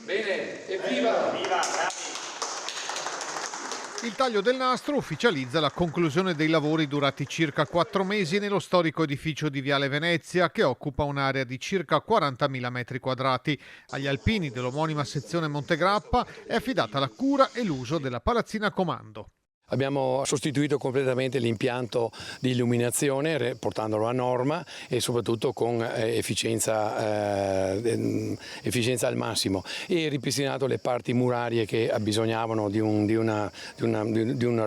Bene, evviva! Viva, bravi! Il taglio del nastro ufficializza la conclusione dei lavori durati circa 4 mesi nello storico edificio di Viale Venezia, che occupa un'area di circa 40.000 metri quadrati. Agli alpini dell'omonima sezione Montegrappa è affidata la cura e l'uso della palazzina comando. Abbiamo sostituito completamente l'impianto di illuminazione portandolo a norma e soprattutto con efficienza al massimo, e ripristinato le parti murarie che abbisognavano di un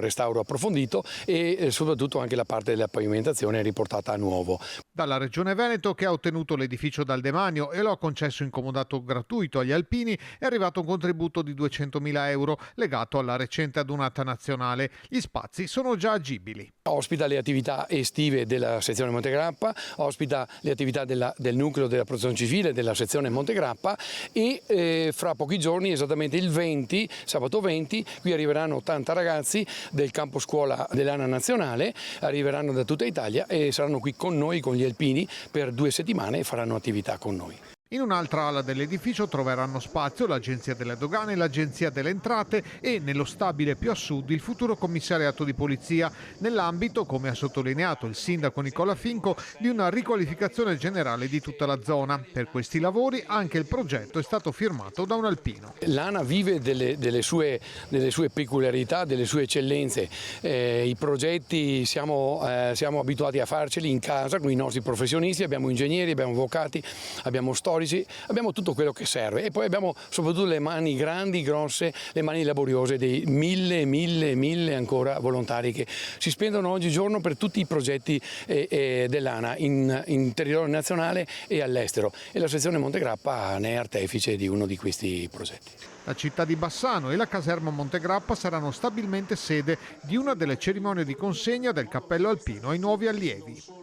restauro approfondito, e soprattutto anche la parte della pavimentazione riportata a nuovo. Dalla Regione Veneto, che ha ottenuto l'edificio dal demanio e lo ha concesso in comodato gratuito agli alpini, è arrivato un contributo di 200.000 euro legato alla recente adunata nazionale. Gli spazi sono già agibili. Ospita le attività estive della sezione Montegrappa, ospita le attività del nucleo della protezione civile della sezione Montegrappa, e fra pochi giorni, esattamente il 20, sabato 20, qui arriveranno 80 ragazzi del campo scuola dell'ANA nazionale, arriveranno da tutta Italia e saranno qui con noi, con gli alpini, per 2 settimane e faranno attività con noi. In un'altra ala dell'edificio troveranno spazio l'Agenzia delle Dogane, l'Agenzia delle Entrate e, nello stabile più a sud, il futuro commissariato di polizia, nell'ambito, come ha sottolineato il sindaco Nicola Finco, di una riqualificazione generale di tutta la zona. Per questi lavori anche il progetto è stato firmato da un alpino. L'ANA vive delle sue peculiarità, delle sue eccellenze. I progetti siamo abituati a farceli in casa con i nostri professionisti, abbiamo ingegneri, abbiamo avvocati, abbiamo storici, abbiamo tutto quello che serve, e poi abbiamo soprattutto le mani grandi, grosse, le mani laboriose dei mille ancora volontari che si spendono oggigiorno per tutti i progetti dell'ANA in territorio nazionale e all'estero, e la sezione Montegrappa ne è artefice di uno di questi progetti. La città di Bassano e la caserma Montegrappa saranno stabilmente sede di una delle cerimonie di consegna del cappello alpino ai nuovi allievi.